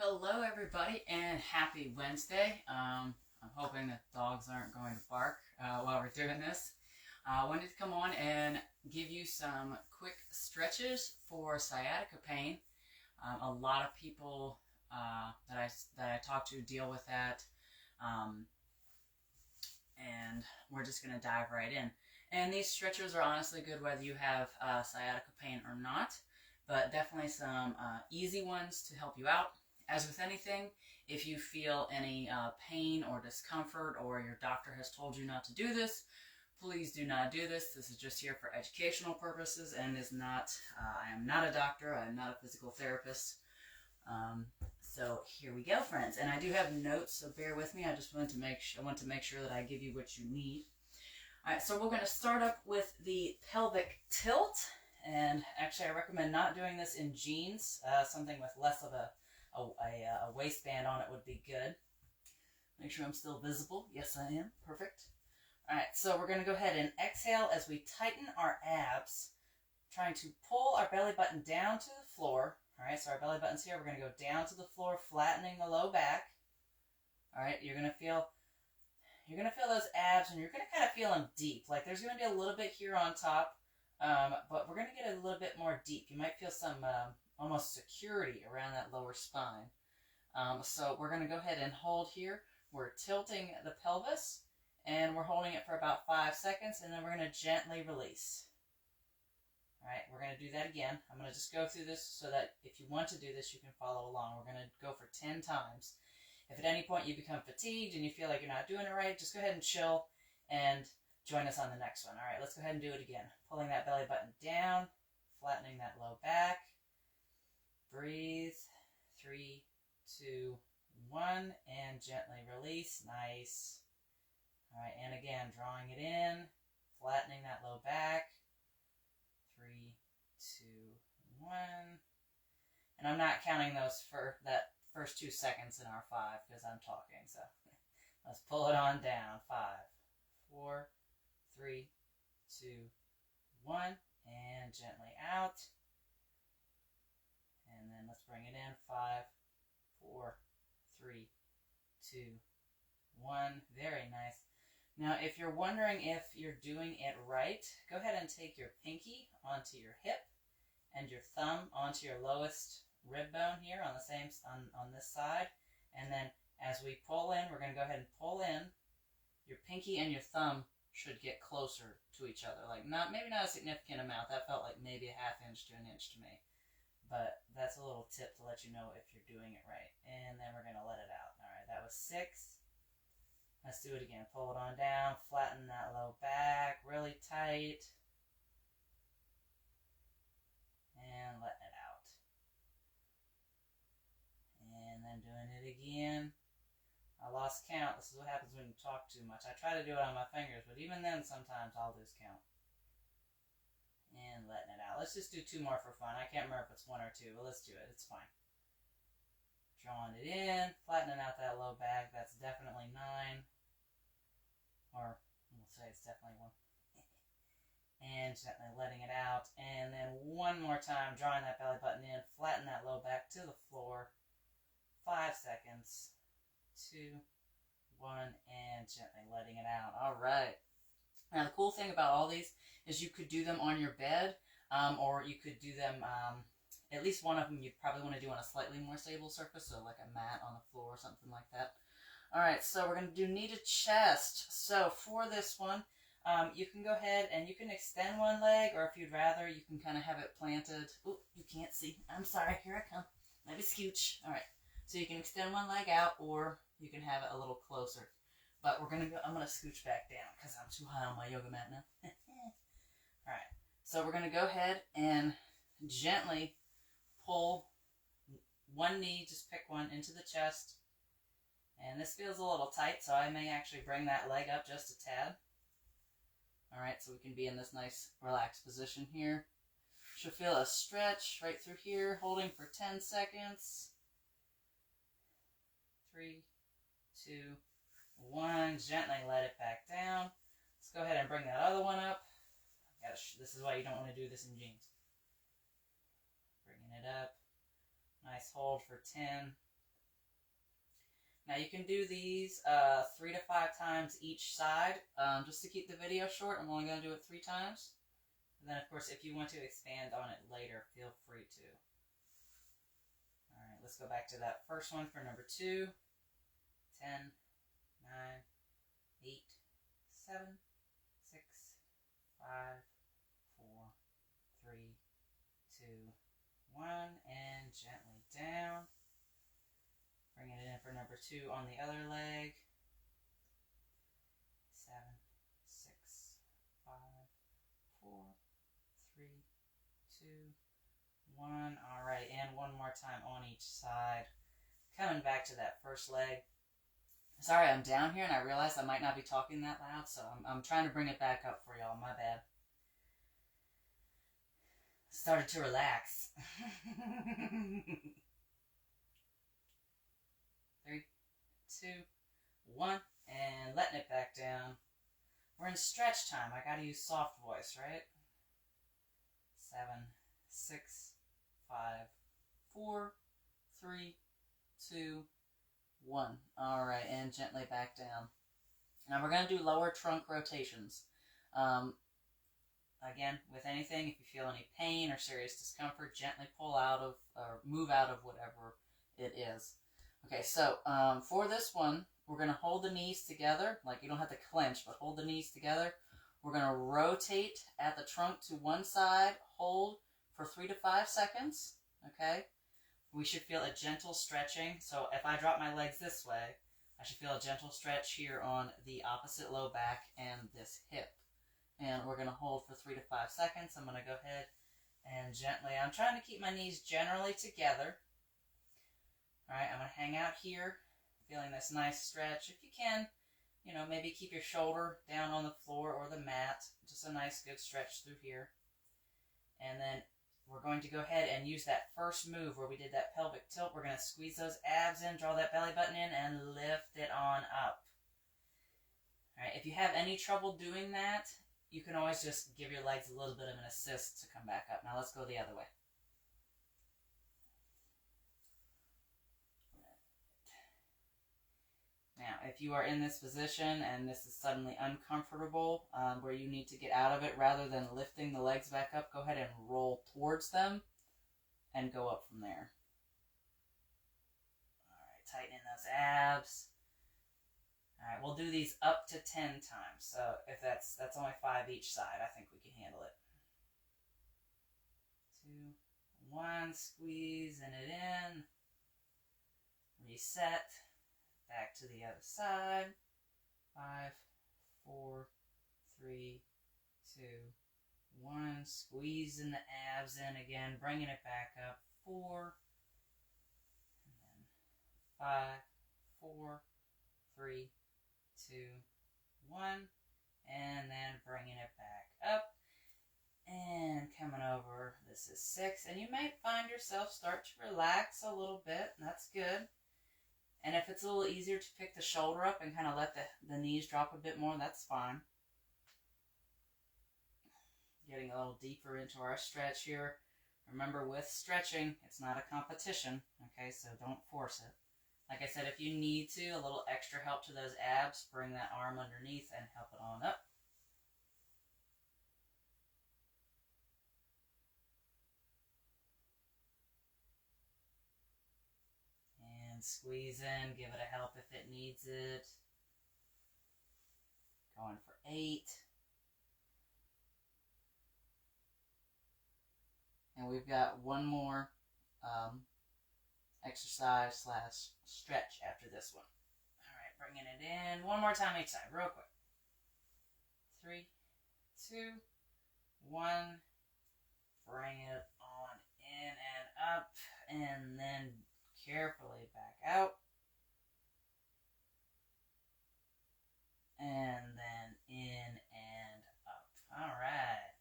Hello, everybody, and happy Wednesday. I'm hoping that dogs aren't going to bark while we're doing this. I wanted to come on and give you some quick stretches for sciatica pain. A lot of people that I talk to deal with that, um, and we're just going to dive right in. And these stretches are honestly good whether you have sciatica pain or not, but definitely some easy ones to help you out. As with anything, if you feel any pain or discomfort or your doctor has told you not to do this, please do not do this. This is just here for educational purposes and is not, I am not a doctor, I am not a physical therapist. So here we go, friends. And I do have notes, so bear with me. I just want to make sure that I give you what you need. All right, so we're going to start up with the pelvic tilt. And actually, I recommend not doing this in jeans. Something with less of a waistband on it would be good. Make sure I'm still visible. Yes, I am. Perfect. All right, so we're going to go ahead and exhale as we tighten our abs, trying to pull our belly button down to the floor. All right, so our belly button's here. We're going to go down to the floor, flattening the low back. All right, you're going to feel those abs, and you're going to kind of feel them deep. Like there's going to be a little bit here on top, but we're going to get a little bit more deep. You might feel some almost security around that lower spine. So we're going to go ahead and hold here. We're tilting the pelvis, and we're holding it for about 5 seconds, and then we're going to gently release. All right, we're going to do that again. I'm going to just go through this so that if you want to do this, you can follow along. We're going to go for 10 times. If at any point you become fatigued and you feel like you're not doing it right, just go ahead and chill and join us on the next one. All right, let's go ahead and do it again. Pulling that belly button down, flattening that low back. Breathe. 3, 2, 1, and gently release. Nice. All right, and again, drawing it in, flattening that low back. 3, 2, 1. And I'm not counting those for that first 2 seconds in our 5 because I'm talking. So let's pull it on down. 5, 4, 3, 2, 1, and gently out. And then let's bring it in. 5, 4, 3, 2, 1. Very nice. Now, if you're wondering if you're doing it right, go ahead and take your pinky onto your hip and your thumb onto your lowest rib bone here on the same on this side. And then as we pull in, we're going to go ahead and pull in. Your pinky and your thumb should get closer to each other. Like maybe not a significant amount. That felt like maybe a ½ inch to an inch to me. But that's a little tip to let you know if you're doing it right. And then we're going to let it out. All right, that was 6. Let's do it again. Pull it on down, flatten that low back, really tight. And letting it out. And then doing it again. I lost count. This is what happens when you talk too much. I try to do it on my fingers, but even then sometimes I'll lose count. And letting it out. Let's just do 2 more for fun. I can't remember if it's 1 or 2, but let's do it. It's fine. Drawing it in, flattening out that low back. That's definitely 9. Or we'll say it's definitely 1. And gently letting it out. And then 1 more time, drawing that belly button in, flatten that low back to the floor. 5 seconds. 2, 1, and gently letting it out. All right. Now, the cool thing about all these is you could do them on your bed, or you could do them, at least one of them you'd probably want to do on a slightly more stable surface, so like a mat on the floor or something like that. All right, so we're going to do knee to chest. So for this one, you can go ahead and you can extend one leg, or if you'd rather, you can kind of have it planted. Oh, you can't see. I'm sorry. Here I come. Let me scooch. All right, so you can extend one leg out, or you can have it a little closer. But I'm going to scooch back down because I'm too high on my yoga mat now. All right, so we're going to go ahead and gently pull one knee, just pick one, into the chest. And this feels a little tight, so I may actually bring that leg up just a tad. All right, so we can be in this nice relaxed position here. Should feel a stretch right through here, holding for 10 seconds. 3, 2, 1, gently let it back down. Let's go ahead and bring that other one up. This is why you don't want to do this in jeans. Bringing it up. Nice hold for 10. Now you can do these 3 to 5 times each side. Just to keep the video short, I'm only going to do it 3 times. And then, of course, if you want to expand on it later, feel free to. All right, let's go back to that first one for number 2. 10, 9, 8, 7, 6, 5, 4, 3, 2, 1, and gently down. Bringing it in for number 2 on the other leg. 7, 6, 5, 4, 3, 2, 1. All right, and one more time on each side. Coming back to that first leg. Sorry, I'm down here and I realized I might not be talking that loud, so I'm trying to bring it back up for y'all. My bad. Started to relax. 3, 2, 1, and letting it back down. We're in stretch time. I gotta use soft voice, right? 7, 6, 5, 4, 3, 2, 1. All right, and gently back down. Now we're gonna do lower trunk rotations. Again, with anything, if you feel any pain or serious discomfort, gently pull out of or move out of whatever it is. Okay, so for this one, we're going to hold the knees together. Like, you don't have to clench, but hold the knees together. We're going to rotate at the trunk to one side, hold for 3 to 5 seconds, okay? We should feel a gentle stretching. So if I drop my legs this way, I should feel a gentle stretch here on the opposite low back and this hip. And we're going to hold for 3 to 5 seconds. I'm going to go ahead and gently, I'm trying to keep my knees generally together. All right, I'm going to hang out here, feeling this nice stretch. If you can, you know, maybe keep your shoulder down on the floor or the mat. Just a nice good stretch through here. And then we're going to go ahead and use that first move where we did that pelvic tilt. We're going to squeeze those abs in, draw that belly button in, and lift it on up. All right, if you have any trouble doing that, you can always just give your legs a little bit of an assist to come back up. Now let's go the other way. Now, if you are in this position and this is suddenly uncomfortable, where you need to get out of it, rather than lifting the legs back up, go ahead and roll towards them and go up from there. All right, tightening those abs. All right, we'll do these up to 10 times. So if that's only 5 each side, I think we can handle it. 2, 1, squeezing it in. Reset. Back to the other side. 5, 4, 3, 2, 1. Squeezing the abs in again, bringing it back up. 4, and then 5, 4, 3, 2, 1, and then bringing it back up and coming over. This is 6, and you might find yourself start to relax a little bit, and that's good. And if it's a little easier to pick the shoulder up and kind of let the knees drop a bit more, that's fine. Getting a little deeper into our stretch here. Remember, with stretching, it's not a competition, okay, so don't force it. Like I said, if you need to, a little extra help to those abs, bring that arm underneath and help it on up. And squeeze in, give it a help if it needs it. Going for 8. And we've got one more exercise / stretch after this one. All right, bringing it in. One more time each side, real quick. 3, 2, 1. Bring it on in and up, and then carefully back out. And then in and up. All right.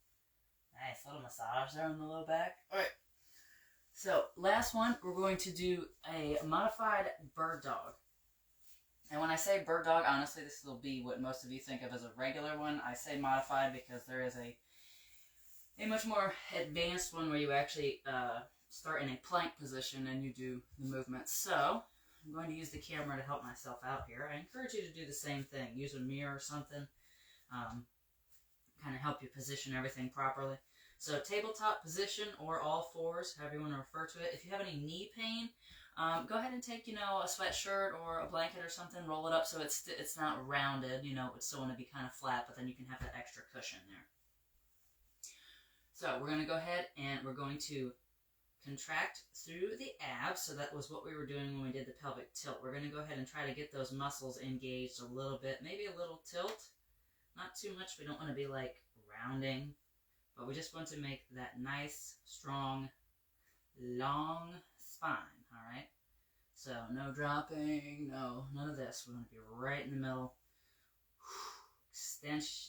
Nice little massage there on the low back. All right. So, last one, we're going to do a modified bird dog. And when I say bird dog, honestly, this will be what most of you think of as a regular one. I say modified because there is a much more advanced one where you actually start in a plank position and you do the movements. So, I'm going to use the camera to help myself out here. I encourage you to do the same thing. Use a mirror or something. Kind of help you position everything properly. So tabletop position or all fours, however you want to refer to it. If you have any knee pain, go ahead and take, a sweatshirt or a blanket or something, roll it up so it's not rounded. It's still want to be kind of flat, but then you can have that extra cushion there. So we're going to go ahead and we're going to contract through the abs. So that was what we were doing when we did the pelvic tilt. We're going to go ahead and try to get those muscles engaged a little bit, maybe a little tilt. Not too much. We don't want to be like rounding, but we just want to make that nice, strong, long spine. All right. So no dropping, none of this. We want to be right in the middle,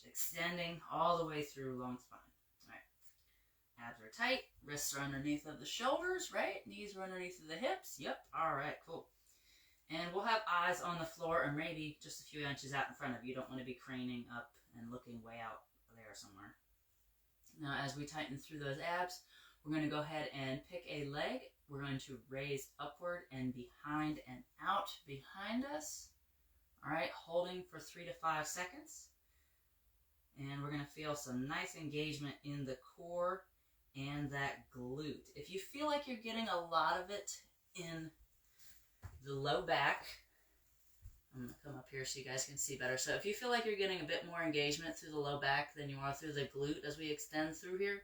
extending all the way through long spine. All right. Abs are tight. Wrists are underneath of the shoulders, right? Knees are underneath of the hips. Yep. All right. Cool. And we'll have eyes on the floor or maybe just a few inches out in front of you. You don't want to be craning up and looking way out there somewhere. Now, as we tighten through those abs, we're going to go ahead and pick a leg. We're going to raise upward and behind and out behind us. All right, holding for 3 to 5 seconds. And we're going to feel some nice engagement in the core and that glute. If you feel like you're getting a lot of it in the low back, I'm going to come up here so you guys can see better. So if you feel like you're getting a bit more engagement through the low back than you are through the glute as we extend through here,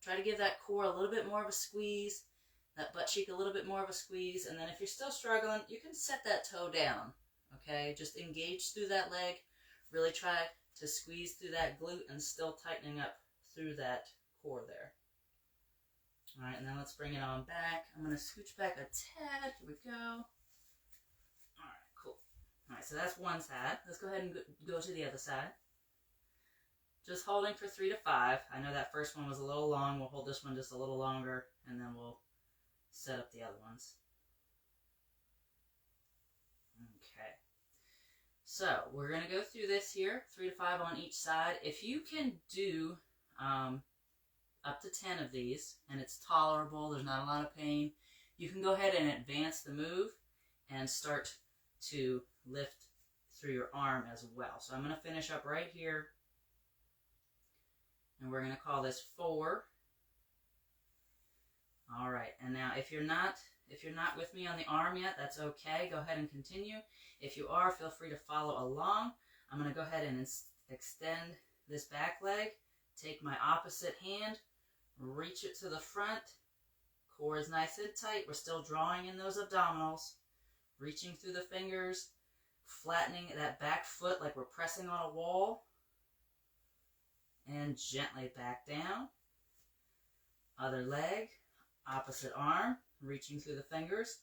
try to give that core a little bit more of a squeeze, that butt cheek a little bit more of a squeeze, and then if you're still struggling, you can set that toe down, okay? Just engage through that leg. Really try to squeeze through that glute and still tightening up through that core there. All right, and then let's bring it on back. I'm going to scooch back a tad. Here we go. All right, so that's one side. Let's go ahead and go to the other side. Just holding for 3 to 5. I know that first one was a little long. We'll hold this one just a little longer, and then we'll set up the other ones. Okay. So we're going to go through this here, 3 to 5 on each side. If you can do up to 10 of these, and it's tolerable, there's not a lot of pain, you can go ahead and advance the move and start to lift through your arm as well. So I'm going to finish up right here, and we're going to call this 4. All right, and now if you're not with me on the arm yet, that's okay. Go ahead and continue. If you are, feel free to follow along. I'm going to go ahead and extend this back leg. Take my opposite hand, reach it to the front. Core is nice and tight. We're still drawing in those abdominals. Reaching through the fingers, flattening that back foot like we're pressing on a wall. And gently back down. Other leg, opposite arm, reaching through the fingers,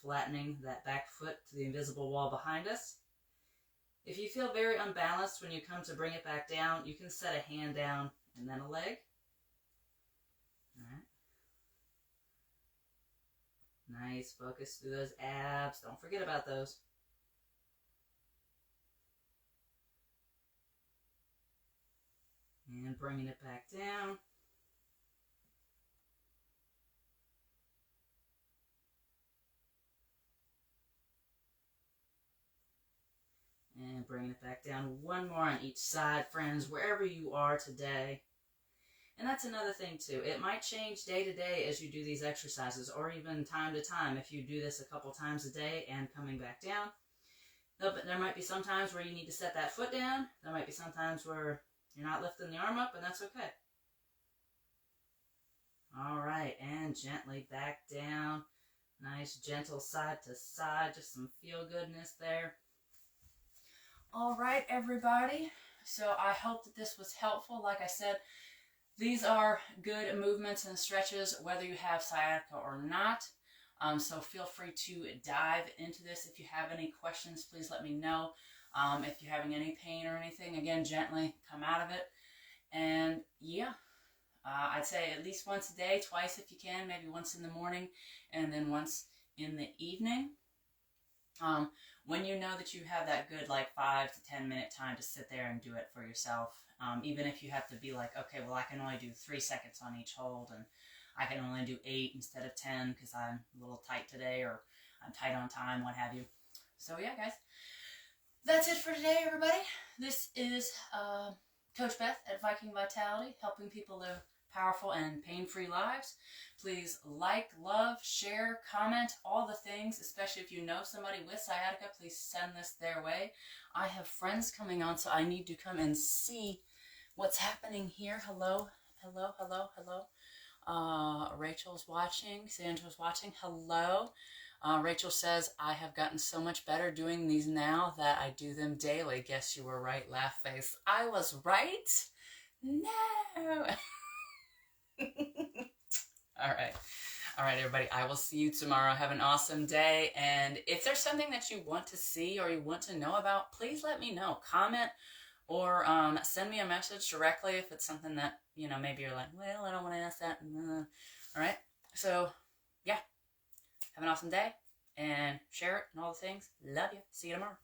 flattening that back foot to the invisible wall behind us. If you feel very unbalanced when you come to bring it back down, you can set a hand down and then a leg. All right. Nice, focus through those abs. Don't forget about those. And bringing it back down. And bringing it back down. One more on each side, friends, wherever you are today. And that's another thing too. It might change day to day as you do these exercises, or even time to time if you do this a couple times a day and coming back down. There might be some times where you need to set that foot down. There might be some times where you're not lifting the arm up, and that's okay. All right, and gently back down. Nice, gentle side to side. Just some feel-goodness there. All right, everybody. So I hope that this was helpful. Like I said, these are good movements and stretches whether you have sciatica or not. So feel free to dive into this. If you have any questions, please let me know. If you're having any pain or anything, again, gently come out of it. And yeah, I'd say at least once a day, twice if you can, maybe once in the morning and then once in the evening. When you know that you have that good 5 to 10 minute time to sit there and do it for yourself, even if you have to be like, okay, well, I can only do 3 seconds on each hold, and I can only do 8 instead of 10 because I'm a little tight today, or tight on time, what have you. So yeah, guys, that's it for today, everybody. This is Coach Beth at Viking Vitality, helping people live powerful and pain-free lives. Please like, love, share, comment, all the things, especially if you know somebody with sciatica, please send this their way. I have friends coming on, so I need to come and see what's happening here. Hello, hello, hello, hello. Rachel's watching, Sandra's watching. Hello. Rachel says, I have gotten so much better doing these now that I do them daily. Guess you were right, laugh face. I was right? No. All right, everybody. I will see you tomorrow. Have an awesome day. And if there's something that you want to see or you want to know about, please let me know. Comment or send me a message directly if it's something that, you know, maybe you're like, well, I don't want to ask that. All right. So, yeah. Have an awesome day and share it and all the things. Love you. See you tomorrow.